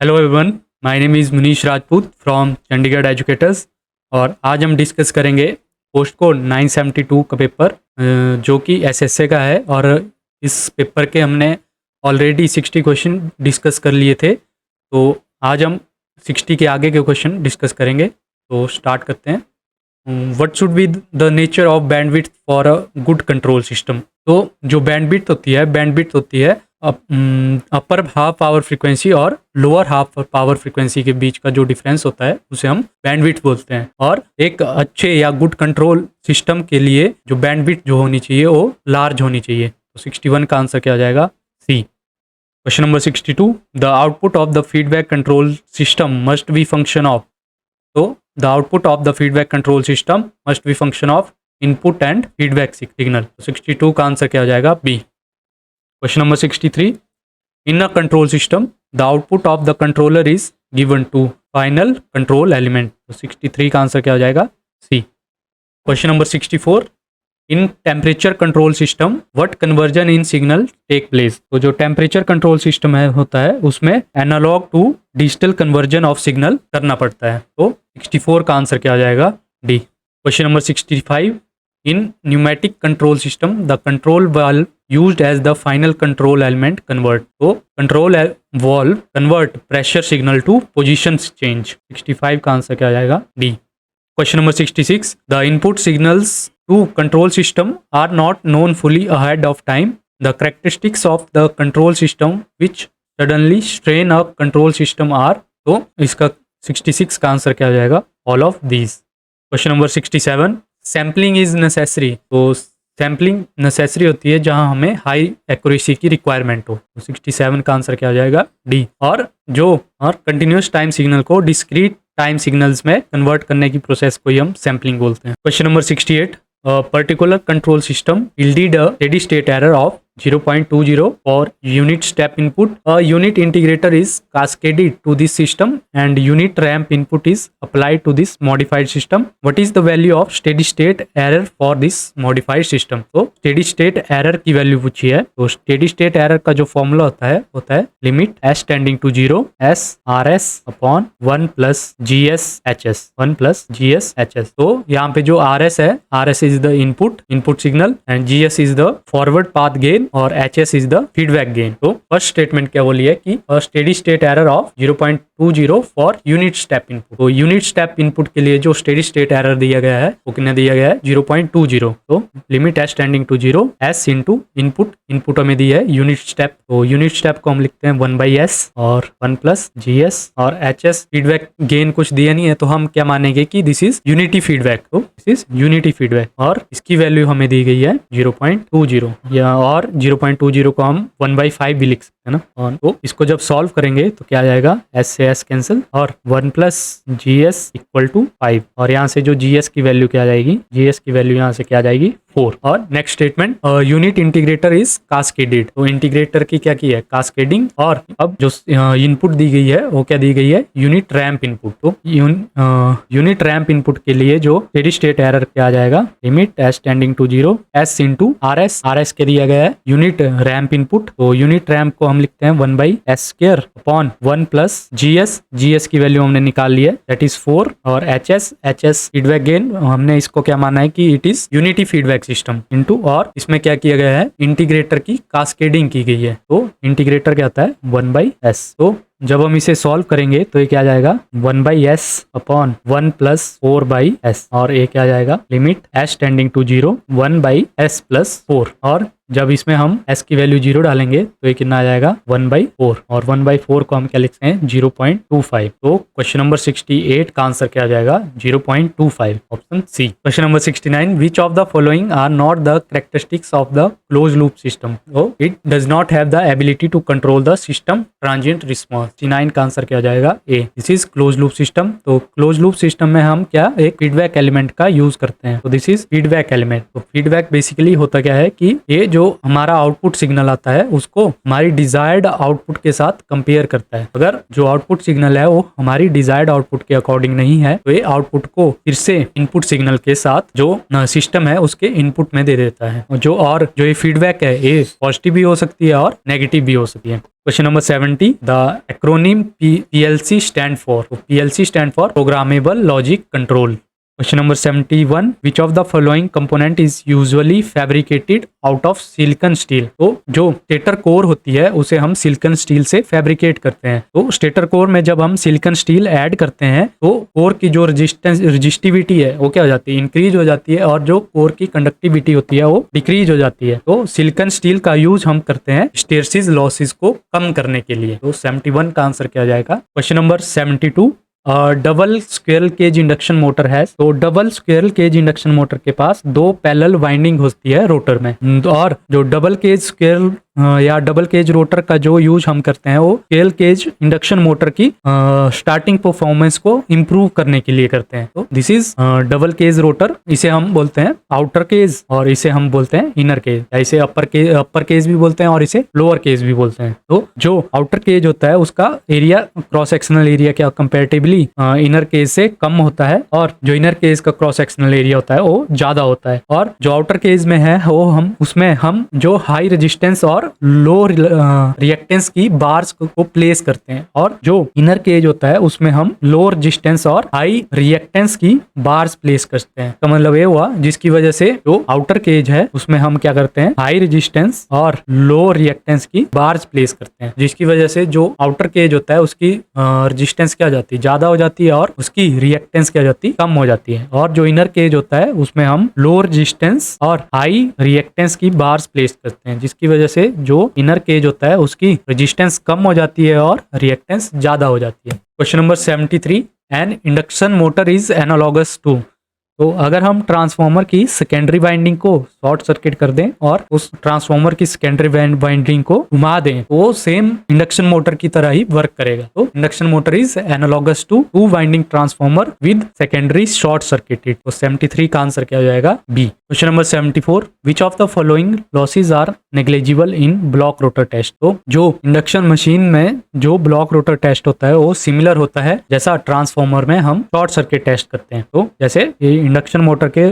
Hello everyone, my name is Munish Rajput from Chandigarh educators. और आज हम डिस्कस करेंगे पोस्ट कोड 972 का पेपर जो कि एसएसए का है। और इस पेपर के हमने ऑलरेडी 60 क्वेश्चन डिस्कस कर लिए थे, तो आज हम 60 के आगे के क्वेश्चन डिस्कस करेंगे। तो स्टार्ट करते हैं। What should be the nature of bandwidth for a good control system. तो जो बैंडविड्थ होती है अपर हाफ पावर फ्रीक्वेंसी और लोअर हाफ पावर फ्रीक्वेंसी के बीच का जो डिफरेंस होता है उसे हम बैंडविड्थ बोलते हैं। और एक अच्छे या गुड कंट्रोल सिस्टम के लिए जो बैंडविड्थ जो होनी चाहिए वो लार्ज होनी चाहिए। तो 61 का आंसर क्या हो जाएगा? C. Question number 62, the output of the feedback control system must be function of. तो the output of the feedback control system must be function of input and feedback signal. 62 का answer क्या हो जाएगा? B. Question number 63. In a control system, the output of the controller is given to final control element. तो 63 का answer क्या हो जाएगा? C. Question number 64. In temperature control system, what conversion in signal take place? तो जो temperature control system है होता है उसमें analog to digital conversion of signal करना पड़ता है। तो 64 का आंसर क्या हो जाएगा? D. Question number 65. In pneumatic control system, the control valve used as the final control element convert. तो control valve convert pressure signal to position change. 65 का आंसर क्या आ जाएगा? D. Question number 66. The input signals to control system are not known fully ahead of time. The characteristics of the control system which suddenly strain a control system are. तो इसका 66 का answer क्या आ जाएगा? All of these. Question number 67. Sampling is necessary. तो sampling necessary होती है जहां हमें हाई एक्यूरेसी की रिक्वायरमेंट हो। तो 67 का आंसर क्या हो जाएगा? डी। और कंटिन्यूस टाइम सिग्नल को डिस्क्रीट टाइम सिग्नल्स में कन्वर्ट करने की प्रोसेस को ही हम सैम्पलिंग बोलते हैं। Question number 68, particular control system yielded a steady state error of 0.20 for unit step input. A unit integrator is cascaded to this system and unit ramp input is applied to this modified system. What is the value of steady state error for this modified system? तो steady state error की value पूछी है। तो steady state error का जो formula होता है limit s tending to 0 s rs upon 1 plus gs hs 1 plus gs hs। तो यहाँ पे जो rs है, rs is the input signal and gs is the forward path gain और hs is the feedback gain. तो first statement क्या बोली है कि steady state error of 0.20 for unit step input. तो यूनिट स्टेप इनपुट के लिए जो स्टेडी स्टेट एरर दिया गया है वो कितना दिया गया है? 0.20। तो limit s tending to 0 s into input हमें दी है यूनिट स्टेप। तो यूनिट स्टेप को हम लिखते हैं 1/s और 1 प्लस gs और hs। फीडबैक गेन कुछ दिया नहीं है तो हम क्या मानेंगे कि दिस इज यूनिटी फीडबैक। तो दिस इज यूनिटी फीडबैक और इसकी वैल्यू हमें दी गई है 0.20 या और 0.20 को हम 1/5 भी लिख सकते हैं ना। और तो इसको जब सॉल्व करेंगे तो क्या आ जाएगा? s से s कैंसिल और 1 प्लस gs इक्वल टू 5। और यहाँ से जो gs की वैल्यू क्या आ जाएगी? gs की वैल्यू यहाँ से क्या आ जाएगी? 4। और next statement, unit integrator is cascaded. तो इंटीग्रेटर की क्या की है? कास्केडिंग। और अब जो इनपुट दी गई है वो क्या दी गई है? Unit ramp input. तो यूनिट रैंप इनपुट के लिए जो स्टेडी स्टेट एरर क्या आ जाएगा? Limit s tending to 0 s into rs के दिया गया है यूनिट रैंप इनपुट। तो यूनिट रैंप को हम लिखते हैं 1/s² अपॉन 1 प्लस gs की वैल्यू हमने निकाल ली है दैट इज 4। और hs फीडबैक गेन हमने इसको क्या माना है कि it is unity feedback system into. और इसमें क्या किया गया है? इंटीग्रेटर की कास्केडिंग की गई है। तो इंटीग्रेटर क्या होता है? 1/s। तो जब हम इसे सॉल्व करेंगे तो ये क्या आ जाएगा? 1/s अपॉन 1 प्लस 4/s और ये क्या आ जाएगा? Limit s tending to 0 1/s plus 4। और जब इसमें हम s की वैल्यू 0 डालेंगे तो ये कितना आ जाएगा? 1/4 और 1/4 को हम क्या लिखते हैं? 0.25। तो क्वेश्चन नंबर 68 का आंसर क्या आ जाएगा? 0.25 option C. Question number 69, which of the following are not the characteristics of the close loop system? तो it does not have the ability to control the system transient response. 69 का answer क्या हो जाएगा? A. This is close loop system. तो close loop system में हम क्या एक फीडबैक एलिमेंट का यूज करते हैं। तो दिस इज फीडबैक एलिमेंट। तो फीडबैक बेसिकली होता क्या है कि ये जो हमारा आउटपुट सिग्नल आता है उसको हमारी डिजायर्ड आउटपुट के साथ कंपेयर करता है। अगर जो आउटपुट सिग्नल है वो हमारी डिजायर्ड आउटपुट के अकॉर्डिंग नहीं है तो ये आउटपुट को फिर से इनपुट सिग्नल के साथ जो सिस्टम है उसके इनपुट में दे देता है। जो ये फीडबैक है ये पॉजिटिव भी हो सकती है और नेगेटिव भी हो सकती है। Question number 70, the acronym PLC stand for. PLC stand for programmable logic control. Question number 71, which of the following component is usually fabricated out of silicon steel. तो जो स्टेटर कोर होती है उसे हम सिलिकॉन स्टील से fabricate करते हैं। तो स्टेटर कोर में जब हम सिलिकॉन स्टील ऐड करते हैं तो कोर की जो रजिस्टिविटी है वो क्या हो जाती है, इंक्रीज हो जाती है, और जो कोर की कंडक्टिविटी होती है वो डिक्रीज हो जाती है। तो सिलिकॉन स्टील का यूज हम करते हैं हिस्टैरिसीस लॉसेस को कम करने के लिए। तो 71 का आंसर क्या जाएगा। Question number 72, double squirrel cage induction motor है। तो double squirrel cage induction motor के पास 2 पैरेलल वाइंडिंग होती है रोटर में, और जो डबल केज स्क्विरल या डबल केज रोटर का जो यूज हम करते हैं वो स्क्विरल केज इंडक्शन मोटर की स्टार्टिंग परफॉर्मेंस को इंप्रूव करने के लिए करते हैं। तो this is double cage rotor. इसे हम बोलते हैं आउटर केज और इसे हम बोलते हैं इनर केज, या इसे अपर केज भी बोलते हैं और इसे लोअर केज भी बोलते हैं। तो जो आउटर केज होता है उसका एरिया, क्रॉस सेक्शनल एरिया क्या कंपैरेटिवली इनर केज से कम होता है, और जो इनर केज का क्रॉस सेक्शनल एरिया होता है वो ज्यादा होता है। और जो आउटर केज में है वो उसमें हम जो हाई रेजिस्टेंस और लो रिएक्टेंस की बार्स को प्लेस करते हैं, और जो इनर केज होता है उसमें हम लो रेजिस्टेंस और हाई रिएक्टेंस की बार्स प्लेस करते हैं। तो मतलब ये हुआ जिसकी वजह से जो आउटर केज है उसमें हम क्या करते हैं, हाई रेजिस्टेंस और लो रिएक्टेंस की बार्स प्लेस करते हैं, जिसकी वजह से जो आउटर केज होता है उसकी रेजिस्टेंस क्या हो जाती है, ज्यादा हो जाती है, और उसकी रिएक्टेंस क्या हो जाती है, कम हो जाती है। और जो इनर केज होता है उसमें हम लो रेजिस्टेंस और हाई रिएक्टेंस की बार्स प्लेस करते हैं, जिसकी वजह से जो इनर केज होता है उसकी रेजिस्टेंस कम हो जाती है और रिएक्टेंस ज्यादा हो जाती है। Question number 73, an induction motor is analogous to. तो अगर हम ट्रांसफार्मर की सेकेंडरी वाइंडिंग को शॉर्ट सर्किट कर दें और उस ट्रांसफार्मर की सेकेंडरी वाइंडिंग को घुमा दें तो वो सेम इंडक्शन मोटर की तरह ही वर्क करेगा। तो induction motor is analogous to 2 winding transformer with secondary short circuited. तो 73 का आंसर क्या हो जाएगा, B. Question number 74, which of the following losses are negligible in block rotor test. तो जो इंडक्शन मशीन में जो ब्लॉक रोटर टेस्ट होता है वो सिमिलर होता है जैसा ट्रांसफार्मर में हम शॉर्ट सर्किट टेस्ट करते हैं। तो जैसे इंडक्शन मोटर के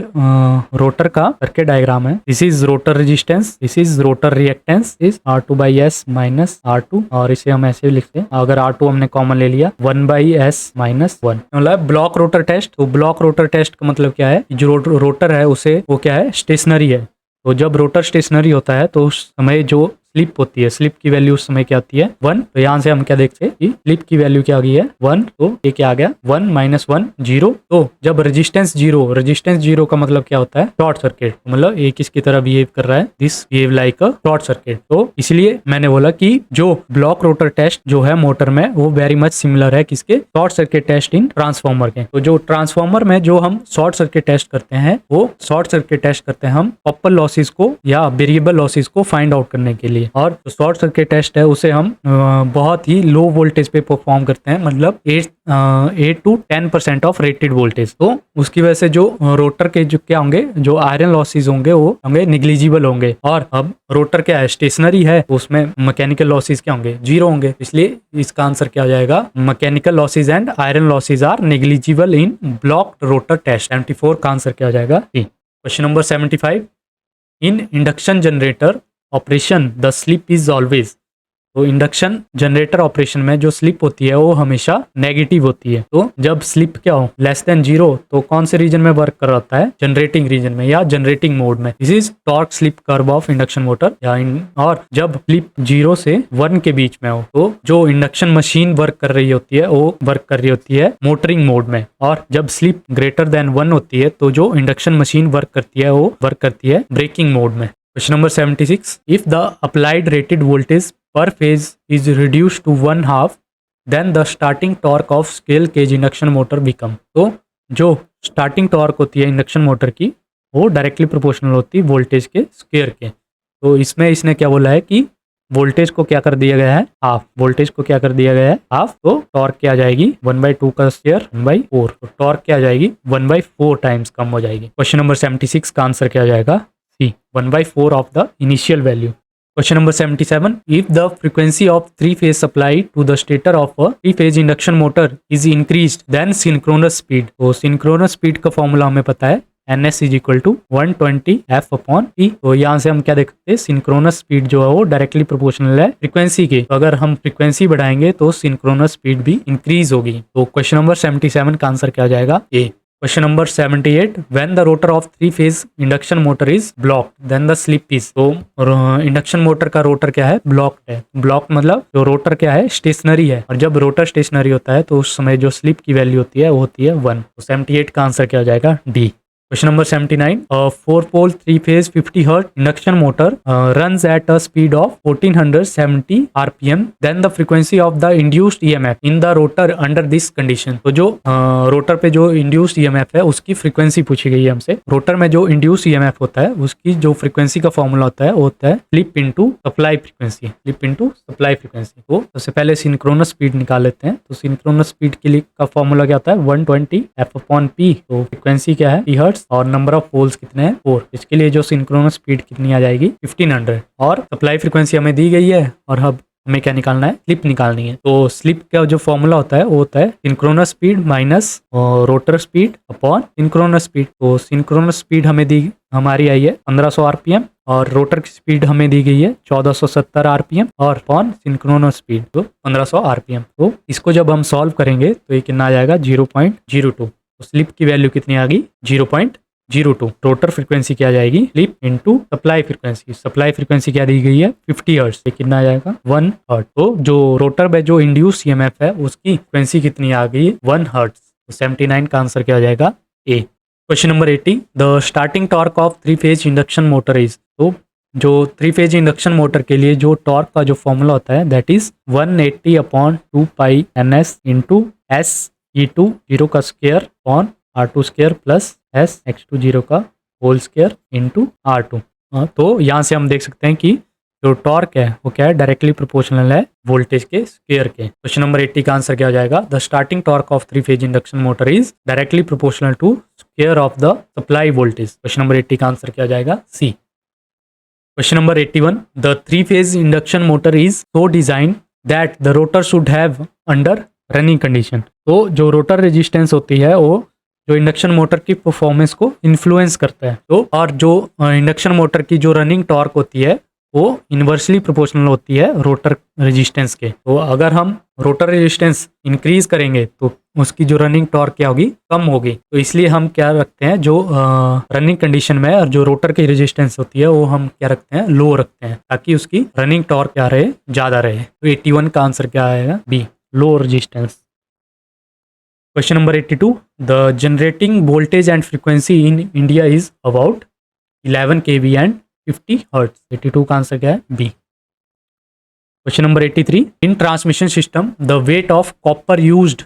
रोटर का सर्किट डायग्राम है, this is rotor resistance, this is rotor reactance, is R2/S minus R2, और इसे हम ऐसे लिखते हैं, अगर R2 हमने कॉमन ले लिया 1/S माइनस 1। मतलब ब्लॉक रोटर टेस्ट। तो ब्लॉक रोटर टेस्ट का मतलब क्या है, जो रोटर है उसे वो क्या है, स्टेशनरी है। तो जब रोटर स्टेशनरी होता है तो उस समय जो स्लिप होती है, स्लिप की वैल्यू उस समय क्या आती है, 1। तो यहाँ से हम क्या देखते हैं कि स्लिप की वैल्यू क्या आ गई है, 1। तो ये क्या आ गया, 1 माइनस 1 0। तो जब रेजिस्टेंस जीरो का मतलब क्या होता है, शॉर्ट सर्किट। मतलब ये किसकी तरह बिहेव कर रहा है, this behave like a short circuit. तो इसलिए मैंने बोला कि जो ब्लॉक रोटर टेस्ट जो है मोटर में वो वेरी मच सिमिलर है किसके, short circuit test in transformer के। तो जो ट्रांसफार्मर में जो हम शॉर्ट सर्किट टेस्ट करते हैं वो शॉर्ट सर्किट टेस्ट करते हैं हम कॉपर लॉसेस को या वेरिएबल लॉसेस को फाइंड आउट करने के लिए। और जो शॉर्ट सर्किट टेस्ट है उसे हम बहुत ही लो वोल्टेज पे परफॉर्म करते हैं, मतलब 8 to 10% ऑफ रेटेड वोल्टेज। तो उसकी वजह से जो रोटर के जो क्या होंगे, जो आयरन लॉसेज होंगे वो होंगे निग्लिजिबल होंगे। और अब रोटर क्या है, स्टेशनरी है, तो उसमें मैकेनिकल लॉसेज क्या होंगे, 0 होंगे। इसलिए इसका आंसर क्या हो जाएगा, mechanical losses and iron losses are negligible in blocked rotor test. 74 का आंसर क्या हो जाएगा, question number 75, in induction generator operation the slip is always. तो इंडक्शन जनरेटर ऑपरेशन में जो स्लिप होती है वो हमेशा नेगेटिव होती है। तो जब स्लिप क्या हो, लेस देन 0, तो कौन से रीजन में वर्क कर रहा है, जनरेटिंग रीजन में या जनरेटिंग मोड में। This is torque slip curve of induction motor. और जब स्लिप 0 से 1 के बीच में हो तो जो इंडक्शन मशीन वर्क कर रही होती है वो वर्क कर रही होती है मोटरिंग मोड में। और जब स्लिप ग्रेटर देन 1 होती है तो जो इंडक्शन मशीन वर्क करती है वो वर्क करती है ब्रेकिंग मोड में। Question number 76, if the applied rated voltage per phase is reduced to 1/2, then the starting torque of scale cage induction motor become। तो जो स्टार्टिंग टॉर्क होती है इंडक्शन मोटर की वो डायरेक्टली प्रोपोर्शनल होती है वोल्टेज के स्क्वायर के। तो इसमें इसने क्या बोला है कि वोल्टेज को क्या कर दिया गया है, हाफ। वोल्टेज को क्या कर दिया गया है, हाफ। तो टॉर्क क्या आ जाएगी, 1/2 का स्क्वायर 1/4। तो टॉर्क क्या आ जाएगी, 1/4 टाइम्स कम हो जाएगी। क्वेश्चन नंबर 76 का आंसर क्या आ जाएगा, सी 1/4 of the initial value. Question number 77. If the frequency of three-phase supply to the stator of a three-phase induction motor is increased, then synchronous speed. तो synchronous speed का formula हमें पता है ns is equal to 120 f अपॉन p। तो यहाँ से हम क्या देख सकते हैं, सिंक्रोनस स्पीड जो है वो डायरेक्टली प्रोपोर्शनल है फ्रीक्वेंसी के। तो अगर हम फ्रीक्वेंसी बढ़ाएंगे तो सिंक्रोनस स्पीड भी इंक्रीज होगी। तो क्वेश्चन नंबर 77 का आंसर क्या हो जाएगा, ए। Question number 78. When the rotor of three-phase induction motor is blocked, then the slip is। तो इंडक्शन मोटर का रोटर क्या है, ब्लॉक्ड है। ब्लॉक मतलब जो रोटर क्या है, स्टेशनरी है। और जब रोटर स्टेशनरी होता है तो उस समय जो स्लिप की वैल्यू होती है वो होती है 1। तो 78 का आंसर क्या हो जाएगा, D. Question number 79. A 4-pole 3-phase 50 Hz induction motor runs at a speed of 1470 RPM. Then the frequency of the induced EMF in the rotor under this condition। तो जो रोटर पे जो इंड्यूस्ड EMF है उसकी frequency पूछी गई है हमसे। रोटर में जो इंड्यूस्ड EMF होता है उसकी जो फ्रीक्वेंसी का फॉर्मूला होता है वो होता है slip into supply frequency. Slip into supply frequency. तो सबसे पहले सिंक्रोनस स्पीड निकाल लेते हैं। तो सिंक्रोनस स्पीड के लिए का फॉर्मूला क्या होता है, 120 f अपॉन p। तो फ्रीक्वेंसी क्या है, 30 हर्ट्ज, और नंबर ऑफ पोल्स कितने हैं, 4। इसके लिए जो सिंक्रोनस स्पीड कितनी आ जाएगी, 1500। और सप्लाई फ्रीक्वेंसी हमें दी गई है और अब हमें क्या निकालना है, स्लिप निकालनी है। तो स्लिप का जो फॉर्मूला होता है वो होता है synchronous speed minus rotor speed upon synchronous speed. तो सिंक्रोनस स्पीड हमें दी हमारी आई है 1500 RPM और रोटर की स्पीड हमें दी गई है 1470 RPM और अपॉन सिंक्रोनस स्पीड तो 1500 RPM। तो इसको जब हम सॉल्व करेंगे तो ये कितना आ जाएगा, 0.02। तो स्लिप की वैल्यू कितनी आ गई, 0.02। रोटर फ्रीक्वेंसी क्या जाएगी, slip into supply frequency. Supply frequency क्या दी गई है, 50 हर्ट्ज। ये कितना आ जाएगा, 1 हर्ट्ज। तो जो रोटर में जो इंड्यूस EMF है उसकी फ्रीक्वेंसी कितनी आ गई, 1 हर्ट्ज। तो 79 का आंसर क्या हो जाएगा, A. Question number 80. The starting torque of three phase induction motor is. तो जो थ्री फेज इंडक्शन मोटर के लिए जो टॉर्क का जो फॉर्मूला होता है that is 180 upon 2 pi NS into SE2 0 का square upon R2 square plus SX2 0 का होल स्क्वायर इंटू R2। तो यहाँ से हम देख सकते हैं कि जो टॉर्क है वो क्या है, डायरेक्टली प्रोपोर्शनल है वोल्टेज के स्क्वायर के। क्वेश्चन नंबर 80 का आंसर क्या हो जाएगा, the starting torque of three phase induction motor is directly proportional to square of the supply voltage. Question number 80 का आंसर क्या हो जाएगा, C. Question number 81. The three phase induction motor is so design that the rotor should have under running condition. तो जो rotor resistance होती है वो जो इंडक्शन मोटर की परफॉर्मेंस को इन्फ्लुएंस करता है। तो और जो इंडक्शन मोटर की जो रनिंग टॉर्क होती है वो इन्वर्सली प्रोपोर्शनल होती है रोटर रेजिस्टेंस के। तो अगर हम रोटर रेजिस्टेंस इंक्रीज करेंगे तो उसकी जो रनिंग टॉर्क क्या होगी, कम होगी। तो इसलिए हम क्या रखते हैं, जो रनिंग कंडीशन में और जो रोटर की रेजिस्टेंस होती है वो हम क्या रखते हैं, लो रखते हैं, ताकि उसकी रनिंग टॉर्क क्या रहे, ज्यादा रहे। तो 81 का आंसर क्या आएगा, B, low resistance. Question number 82. The generating voltage and frequency in India is about 11 kV एंड 50 हर्ट्ज। 82 का आंसर क्या है, B. Question number 83. In transmission system the weight of copper used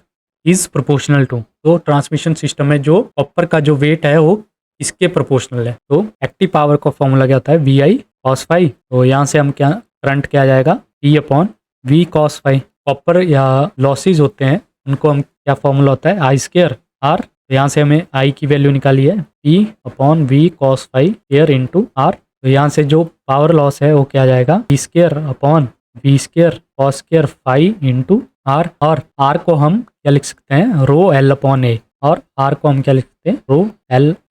is proportional to. तो transmission system में जो copper का जो wait है वो इसके प्रोपोर्शनल है। तो एक्टिव पावर का फॉर्मूला क्या होता है, VI cos phi। तो यहाँ से हम क्या करंट क्या आ जाएगा, P upon V cos phi। Copper या लॉसेज होते हैं उनको हम क्या फॉर्मूला होता है, I स्क्वायर R। तो यहाँ से हमें I की वैल्यू निकाली है P upon V cos phi square into R। तो यहाँ से जो पावर लॉस है वो क्या आ जाएगा, P square upon V square cos square phi into R। और R को हम क्या लिख सकते हैं, रो L अपॉन A। और R को हम क्या लिख सकते हैं,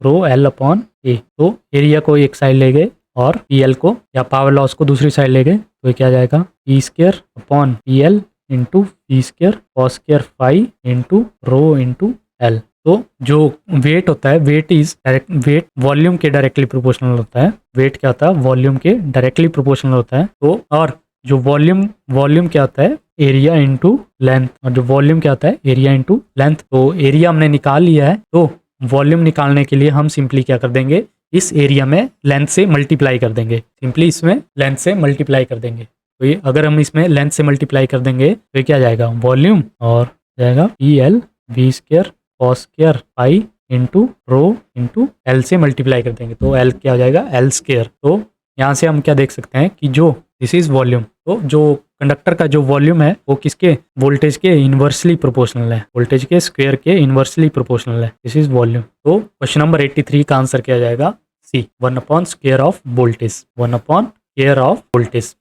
रो L अपॉन A। तो एरिया को एक साइड ले गए और PL को या पावर लॉस को दूसरी साइड ले गए, तो ये क्या आ जाएगा, P square upon PL into V square cos square phi into rho into L। तो जो वेट होता है, वेट वॉल्यूम के डायरेक्टली प्रोपोर्शनल होता है। वेट क्या होता है, वॉल्यूम के डायरेक्टली प्रोपोर्शनल होता है। तो और जो वॉल्यूम क्या होता है, एरिया इंटू लेंथ। और जो वॉल्यूम क्या होता है, एरिया इंटू लेंथ। तो एरिया हमने निकाल लिया है, तो वॉल्यूम निकालने के लिए हम सिंपली क्या कर देंगे, इस एरिया में लेंथ से मल्टीप्लाई कर देंगे। सिंपली इसमें लेंथ से मल्टीप्लाई कर देंगे। तो ये अगर हम इसमें लेंथ से मल्टीप्लाई कर देंगे तो ये क्या जाएगा, वॉल्यूम, और जाएगा PL V square cos square phi into rho into L से मल्टीप्लाई कर देंगे। तो L क्या हो जाएगा, L स्क्वायर। तो यहाँ से हम क्या देख सकते हैं कि जो दिस इज वॉल्यूम, तो जो कंडक्टर का जो वॉल्यूम है वो किसके, वोल्टेज के इनवर्सली प्रोपोर्शनल है, वोल्टेज के स्क्वायर के इनवर्सली प्रोपोर्शनल है। This is volume. तो क्वेश्चन नंबर 83 का आंसर क्या जाएगा, C 1/square of voltage, 1/square of voltage.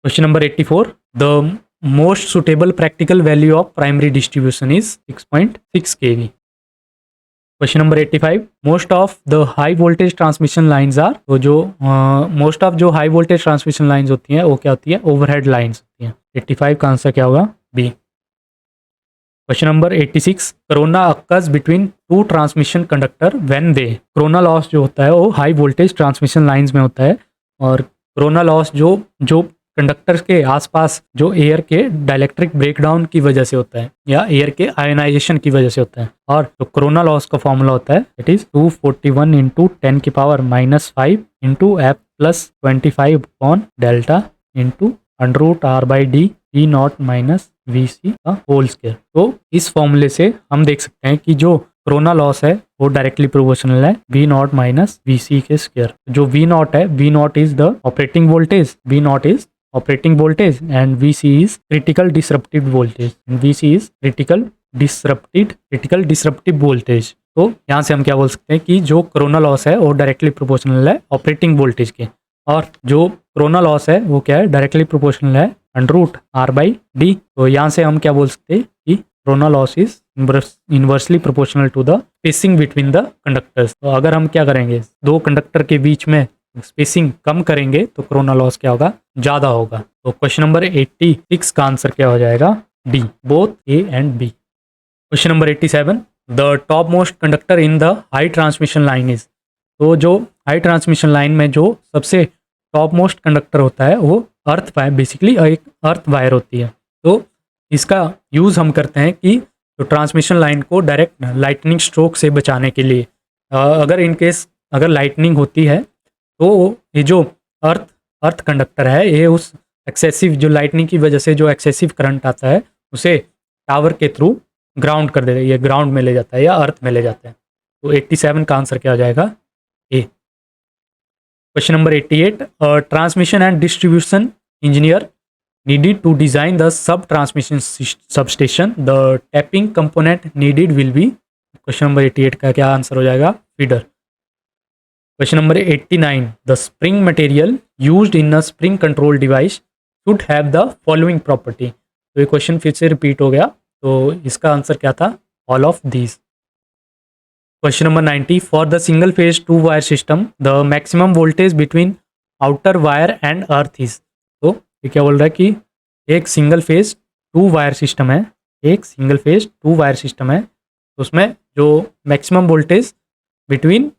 Question number 84, the most suitable practical value of primary distribution is 6.6 kV। Question number 85, most of the high voltage transmission lines are, तो जो most of जो high voltage transmission lines होती हैं वो क्या होती है, overhead lines होती हैं। 85 का आंसर क्या होगा, B. Question number 86, corona occurs between two transmission conductor when they, corona loss जो होता है वो हाई वोल्टेज ट्रांसमिशन लाइंस में होता है, और कोरोना लॉस जो जो कंडक्टर्स के आसपास जो एयर के डाइलेक्ट्रिक ब्रेकडाउन की वजह से होता है या एयर के आयोनाइजेशन की वजह से होता है। और जो कोरोना लॉस का फॉर्मूला होता है it is 241 into 10⁻⁵ into F plus 25 upon delta into √r/d E not minus VC का होल स्क्वायर। तो इस फॉर्मूले से हम देख सकते हैं कि जो कोरोना लॉस है वो डायरेक्टली प्रोपोर्शनल है V नॉट माइनस VC के स्क्वायर। जो V नॉट है, V not is the operating voltage, V not is operating voltage and VC is critical disruptive voltage, VC is critical disruptive voltage. तो यहाँ से हम क्या बोल सकते हैं कि जो कोरोना लॉस है वो डायरेक्टली प्रोपोर्शनल है ऑपरेटिंग वोल्टेज के, और जो कोरोना लॉस है वो क्या है, डायरेक्टली प्रोपोर्शनल है √r/d। तो यहाँ से हम क्या बोल सकते हैं कि corona loss is inversely proportional to the spacing between the conductors. तो अगर हम क्या करेंगे, दो कंडक्टर के बीच में स्पेसिंग कम करेंगे तो कोरोना लॉस क्या होगा, ज़्यादा होगा। तो क्वेश्चन नंबर 86 का आंसर क्या हो जाएगा, D, both A and B. Question number 87, the top most conductor in the high transmission line is, तो जो हाई ट्रांसमिशन लाइन में जो सबसे टॉप मोस्ट कंडक्टर होता है वो अर्थ वायर, बेसिकली एक अर्थ वायर होती है। तो इसका यूज़ हम करते हैं कि तो ट्रांसमिशन लाइन को डायरेक्ट लाइटनिंग स्ट्रोक से बचाने के लिए, अगर इन केस अगर लाइटनिंग होती है तो ये जो अर्थ कंडक्टर है ये उस एक्सेसिव जो लाइटनिंग की वजह से जो एक्सेसिव करंट आता है उसे टावर के थ्रू ग्राउंड कर देता है, ये ग्राउंड में ले जाता है या अर्थ में ले जाता है। तो 87 का आंसर क्या हो जाएगा, A. Question number 88, transmission and distribution engineer needed to design the sub transmission substation, the tapping component needed will be, question number 88 का क्या आंसर हो जाएगा, feeder. Question number 89, the spring material used in a spring control device should have the following property। तो ये question फिर से repeat हो गया, तो इसका आंसर क्या था, all of these. Question number 90, for the single phase 2 wire system the maximum voltage between outer wire and earth is, तो ये क्या बोल रहा है कि एक सिंगल फेज 2 वायर सिस्टम है, एक सिंगल फेज 2 वायर सिस्टम है, तो उसमें जो maximum voltage between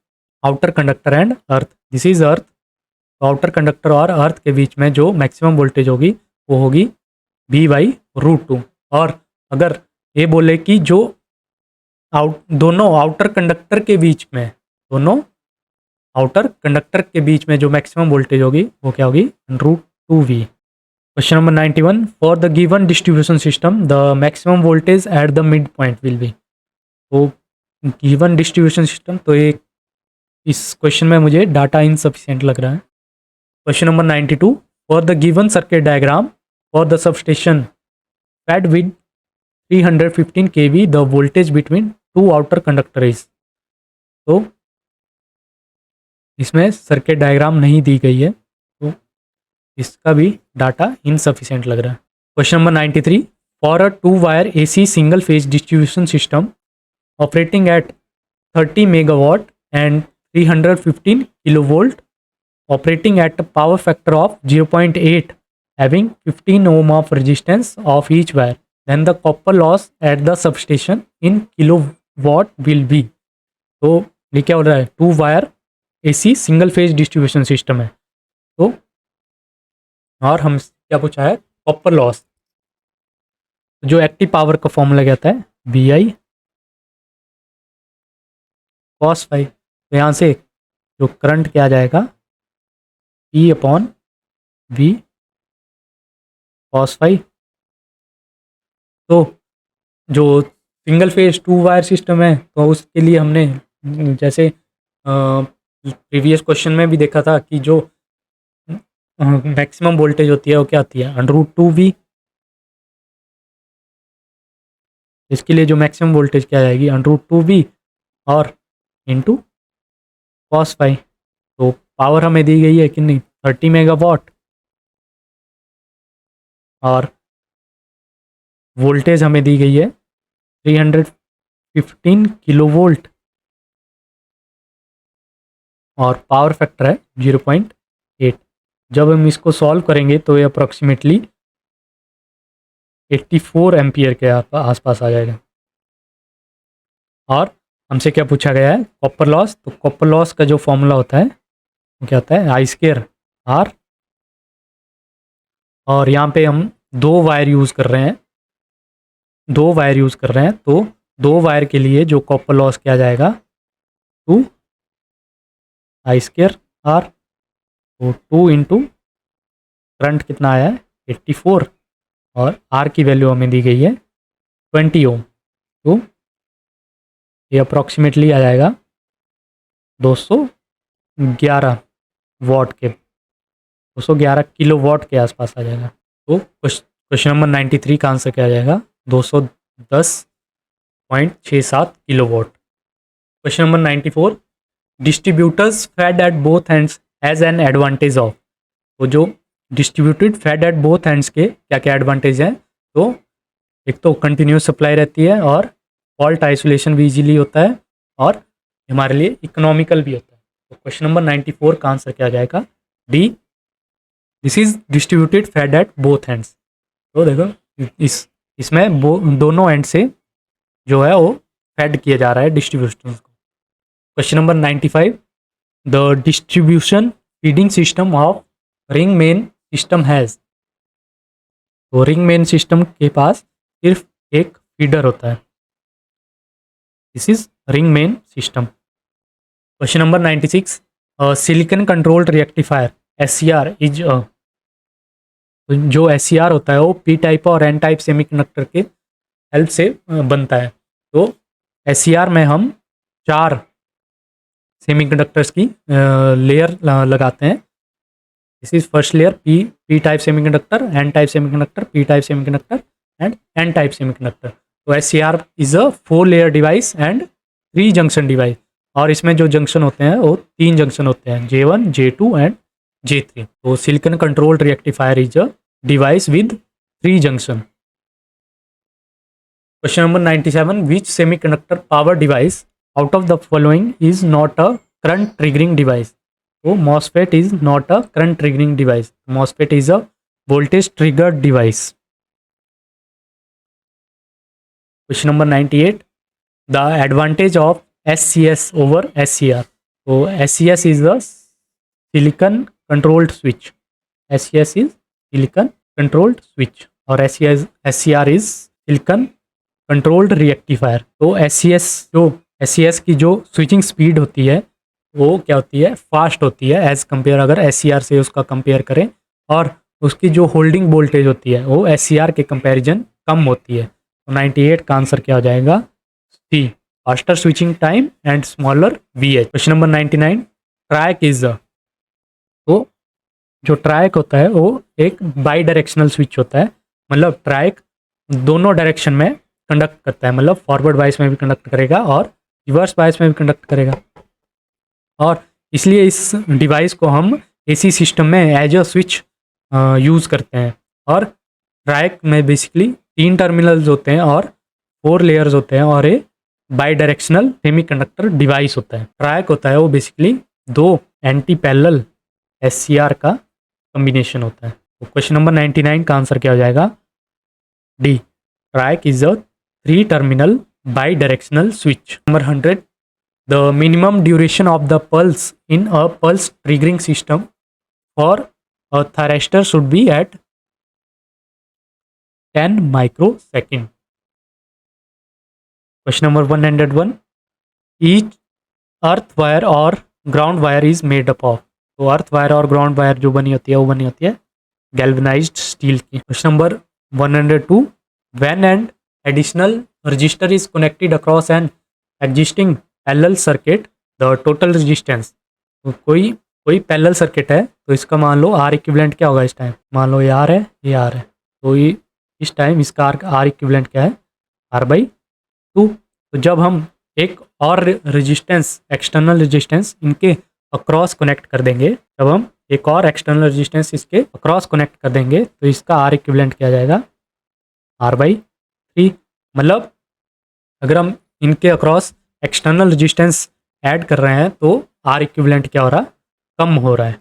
outer conductor and earth, this is earth, तो आउटर कंडक्टर और अर्थ के बीच में जो मैक्सिमम वोल्टेज होगी वो होगी V/√2। और अगर ये बोले कि जो दोनों आउटर कंडक्टर के बीच में, दोनों आउटर कंडक्टर के बीच में जो मैक्सिमम वोल्टेज होगी वो क्या होगी, √2V। Question number 91, for the given distribution system the maximum voltage at the mid point will be, तो गिवन डिस्ट्रीब्यूशन सिस्टम, तो ये इस क्वेश्चन में मुझे डाटा इनसफिशिएंट लग रहा है। Question number 92, for the given circuit diagram for the substation fed with 315 kV the voltage between 2 outer conductor is, तो इसमें सर्किट डायग्राम नहीं दी गई है, तो इसका भी डाटा इनसफिशिएंट लग रहा है। Question number 93, for a 2 wire AC single phase distribution system operating at 30 megawatt and 315 kilovolt operating at power factor of 0.8 having 15 ohm of resistance of each wire, then the copper loss at the substation in kilowatt will be. तो ये क्या हो रहा है, 2 wire AC single phase distribution system है, तो और हम क्या पूछा है, कॉपर लॉस, जो एक्टिव पावर का फॉर्मूला क्या आता है, BI cos phi। तो यहाँ से जो करंट क्या आ जाएगा, P/V cos phi। तो जो सिंगल फेज 2 वायर सिस्टम है तो उसके लिए हमने जैसे प्रीवियस क्वेश्चन में भी देखा था कि जो मैक्सिमम वोल्टेज होती है वो क्या आती है, √2V। इसके लिए जो मैक्सिमम वोल्टेज क्या आएगी, √2V और इंटू cos फाई। तो पावर हमें दी गई है कि नहीं, 30 मेगावाट, और वोल्टेज हमें दी गई है 315 किलो वोल्ट, और पावर फैक्टर है 0.8। जब हम इसको सॉल्व करेंगे तो ये अप्रॉक्सीमेटली 84 एम्पियर के आसपास आ जाएगा। और हमसे क्या पूछा गया है, कॉपर लॉस। तो कॉपर लॉस का जो फॉर्मूला होता है वो क्या होता है, आई स्क्वायर आर। और यहाँ पे हम दो वायर यूज़ कर रहे हैं, तो दो वायर के लिए जो कॉपर लॉस किया जाएगा 2 आई स्क्वायर आर। तो 2 इंटू करंट कितना आया है 84, और आर की वैल्यू हमें दी गई है 20 ओम। तो ये अप्रॉक्सीमेटली आ जाएगा 211 वॉट के, 211 किलो वॉट के आसपास आ जाएगा। तो क्वेश्चन नंबर 93 का आंसर क्या आ जाएगा, 210.67 kilowatt. Question number 94, distributors fed at both ends has an advantage of. तो जो distributed fed at both ends के क्या क्या एडवांटेज हैं, तो एक तो कंटिन्यूस सप्लाई रहती है, और फॉल्ट आइसोलेशन भी इजीली होता है, और हमारे लिए इकोनॉमिकल भी होता है। तो क्वेश्चन नंबर 94 का आंसर क्या आ जाएगा, D, this is distributed fed at both ends. तो देखो इसमें दोनों एंड से जो है वो फेड किया जा रहा है डिस्ट्रीब्यूशन को। Question number 95, the distribution feeding system of ring main system has. तो रिंग मेन सिस्टम के पास सिर्फ एक फीडर होता है, this is ring main system. Question number 96, silicon controlled rectifier SCR is जो SCR होता है वो P टाइप और N टाइप सेमीकंडक्टर के हेल्प से बनता है। तो SCR में हम 4 सेमीकंडक्टर्स की लेयर लगाते हैं। This is first layer P type semiconductor, N type semiconductor, P type semiconductor and N type semiconductor. तो SCR is a 4 layer device and 3 junction device, और इसमें जो जंक्शन होते हैं वो 3 जंक्शन होते हैं, J1, J2 एंड J3। तो silicon controlled rectifier is a device with 3 junction. Question number 97, which semiconductor power device out of the following is not a current triggering device. तो MOSFET is not a current triggering device, MOSFET is a voltage triggered device. Question number 98, the advantage of SCS over SCR। तो SCS is the silicon controlled switch, SCS is silicon controlled switch, और SCR is silicon controlled रिएक्टिफायर। तो SCS की जो switching speed होती है वो क्या होती है, फास्ट होती है एज कंपेयर, अगर SCR से उसका कंपेयर करें, और उसकी जो होल्डिंग वोल्टेज होती है वो SCR के कंपैरिजन कम होती है। तो 98 का आंसर क्या हो जाएगा, C, faster switching time and smaller VH। Question number 99, track is the. तो जो ट्रैक होता है वो एक बाई डायरेक्शनल स्विच होता है, मतलब ट्रैक दोनों डायरेक्शन में कंडक्ट करता है, मतलब फॉरवर्ड वाइज में भी कंडक्ट करेगा और रिवर्स वाइज में भी कंडक्ट करेगा। और इसलिए इस डिवाइस को हम AC सिस्टम में एज अ स्विच यूज़ करते हैं। और ट्रैक में बेसिकली 3 टर्मिनल्स होते हैं और 4 लेयर्स होते हैं, और ये बाई डायरेक्शनल सेमीकंडक्टर डिवाइस होता है। ट्रैक होता है वो बेसिकली 2 एंटी पैरेलल SCR का कॉम्बिनेशन होता है। तो क्वेश्चन नंबर 99 का आंसर क्या हो जाएगा, D, track is a 3 terminal bidirectional switch. Number 100, the minimum duration of the pulse in a pulse triggering system for a thyristor should be at 10 microsecond. Question number 101, each earth wire और ground wire is made up of. तो earth wire और ground wire जो बनी होती है वो बनी होती है गैल्वेनाइज्ड स्टील की। Question number 102, when and additional register is connected across an existing parallel circuit the total resistance. तो कोई पैरेलल सर्किट है, तो इसका मान लो R इक्विवेलेंट क्या होगा इस टाइम, मान लो ये R है, ये R है, तो इस टाइम इसका R इक्विवेलेंट क्या है, R/2। तो जब हम एक और रेजिस्टेंस, एक्सटर्नल रेजिस्टेंस इनके अक्रॉस कनेक्ट कर देंगे, जब हम एक और एक्सटर्नल रेजिस्टेंस इसके अक्रॉस कनेक्ट कर देंगे तो इसका आर इक्विवेलेंट किया जाएगा R/3। मतलब अगर हम इनके अक्रॉस एक्सटर्नल रेजिस्टेंस ऐड कर रहे हैं तो आर इक्विवेलेंट क्या हो रहा है, कम हो रहा है।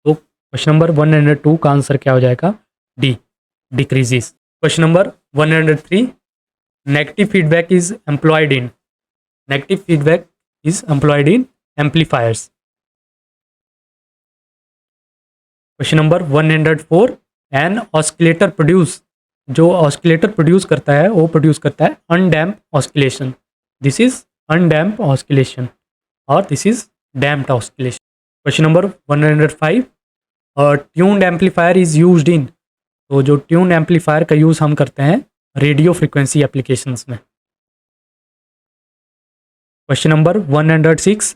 तो क्वेश्चन नंबर 102 का आंसर क्या हो जाएगा, D, decreases. Question number 103, negative feedback is employed in, negative feedback is employed in amplifiers. Question number 104, an oscillator produce, जो ऑस्किलेटर प्रोड्यूस करता है वो प्रोड्यूस करता है undamp oscillation, this is undamp oscillation और this is damped oscillation. Question number 105, tuned amplifier is used in, तो जो tune amplifier का यूज़ हम करते हैं रेडियो फ्रिक्वेंसी एप्लीकेशंस में। Question number 106,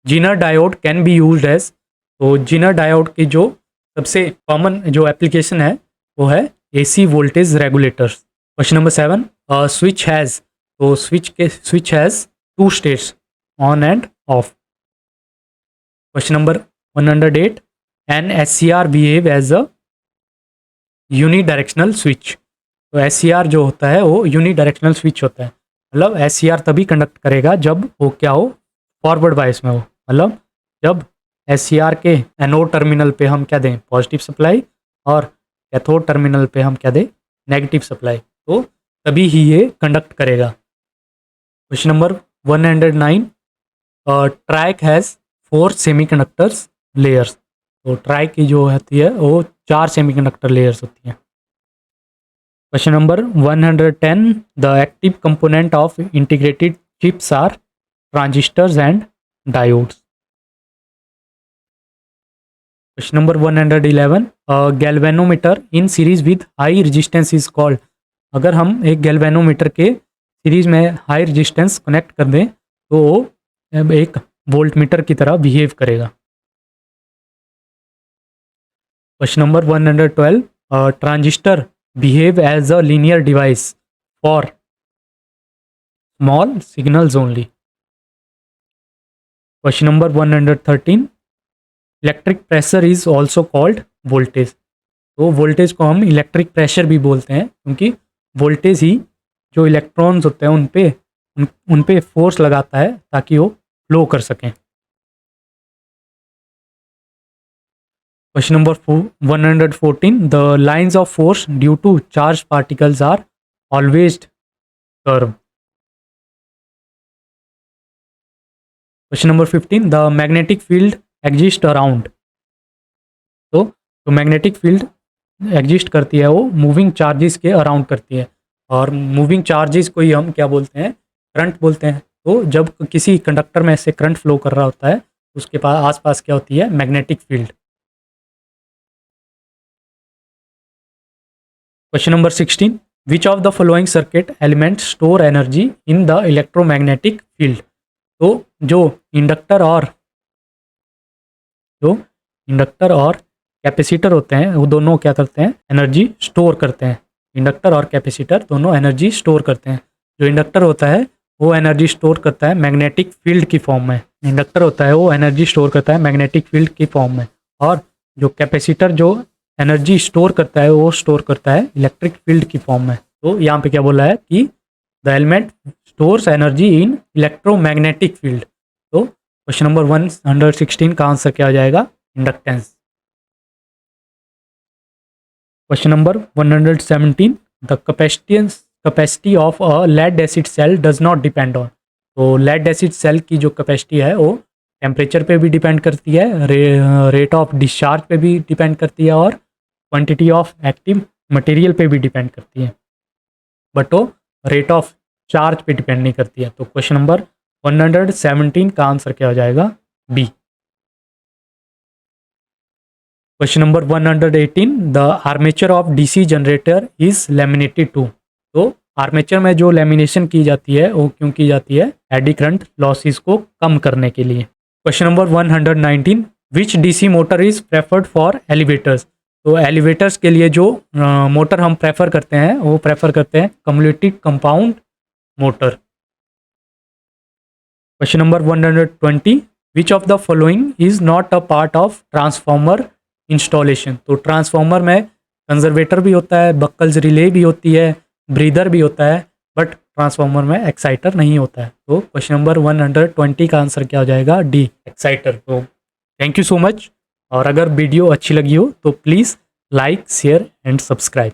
Zener diode can be used as, तो Zener diode की जो सबसे कॉमन जो एप्लीकेशन है वो है AC voltage regulators. Question number 7, switch has, तो switch has 2 states, on and off. Question number 108, an SCR behave as a unidirectional switch, तो SCR जो होता है वो यूनिडायरेक्शनल स्विच होता है। मतलब SCR तभी कंडक्ट करेगा जब वो क्या हो, फॉरवर्ड बायस में हो। मतलब जब SCR के एनोड टर्मिनल पे हम क्या दें, पॉजिटिव सप्लाई, और कैथोड टर्मिनल पे हम क्या दें, नेगेटिव सप्लाई, तो तभी ही ये कंडक्ट करेगा। Question number 109, triac has 4 semiconductors layers, तो ट्राइक की जो होती है वो 4 सेमीकंडक्टर लेयर्स होती हैं। Question number 110, the active component of integrated chips are transistors and diodes. Question number 111, galvanometer in series with high resistance is called, अगर हम एक गैल्वेनोमीटर के सीरीज में हाई रेजिस्टेंस कनेक्ट कर दें तो वो एक वोल्टमीटर की तरह बिहेव करेगा। Question number 112, transistor behave as a linear device for small signals only. Question number 113, electric pressure is also called voltage, तो वोल्टेज को हम इलेक्ट्रिक प्रेशर भी बोलते हैं क्योंकि वोल्टेज ही जो इलेक्ट्रॉन्स होते हैं उन पे फोर्स लगाता है ताकि वो फ्लो कर सकें। Question number 114, the lines of force due to charge particles are always curve. Question number 15, the magnetic field exist around, तो जो मैग्नेटिक फील्ड एग्जिस्ट करती है वो मूविंग चार्जेस के अराउंड करती है, और मूविंग चार्जेस को ही हम क्या बोलते हैं, करंट बोलते हैं। तो जब किसी कंडक्टर में से करंट फ्लो कर रहा होता है उसके पास आसपास क्या होती है, magnetic field. Question number 16, which of the following circuit element store energy in the electromagnetic field, तो जो इंडक्टर और कैपेसिटर होते हैं वो दोनों क्या करते हैं, एनर्जी स्टोर करते हैं। इंडक्टर और कैपेसिटर दोनों एनर्जी स्टोर करते हैं। जो इंडक्टर होता है वो एनर्जी स्टोर करता है मैग्नेटिक फील्ड की फॉर्म में, इंडक्टर होता है वो एनर्जी स्टोर करता है मैग्नेटिक फील्ड की फॉर्म में, और जो कैपेसिटर जो एनर्जी स्टोर करता है वो स्टोर करता है इलेक्ट्रिक फील्ड की फॉर्म में। तो यहाँ पे क्या बोला है कि the element stores energy in electromagnetic field. तो क्वेश्चन नंबर 116 का आंसर क्या हो जाएगा, inductance. Question number 117, the capacity of a lead acid cell does not depend on, तो लेड एसिड सेल की जो कैपेसिटी है वो टेम्परेचर पे भी डिपेंड करती है, रेट ऑफ डिस्चार्ज पे भी डिपेंड करती है, और क्वांटिटी ऑफ एक्टिव मटेरियल पे भी डिपेंड करती है, बट वो रेट ऑफ चार्ज पे डिपेंड नहीं करती है। तो क्वेश्चन नंबर 117 का आंसर क्या हो जाएगा, B. Question number 118, the armature of DC generator is laminated to, तो आर्मेचर में जो लेमिनेशन की जाती है वो क्यों की जाती है, एडी करंट लॉसेस को कम करने के लिए। Question number 119, which DC motor is preferred for elevators, तो एलिवेटर्स के लिए जो मोटर हम प्रेफर करते हैं वो प्रेफर करते हैं cumulative compound motor. Question number 120, which of the following is not a part of transformer installation. तो ट्रांसफॉर्मर में कंजर्वेटर भी होता है, बक्कल्स रिले भी होती है, ब्रीदर भी होता है, बट ट्रांसफॉर्मर में एक्साइटर नहीं होता है। तो क्वेश्चन नंबर 120 का आंसर क्या हो जाएगा, डी, एक्साइटर। तो थैंक यू सो मच, और अगर वीडियो अच्छी लगी हो तो please like, share and subscribe.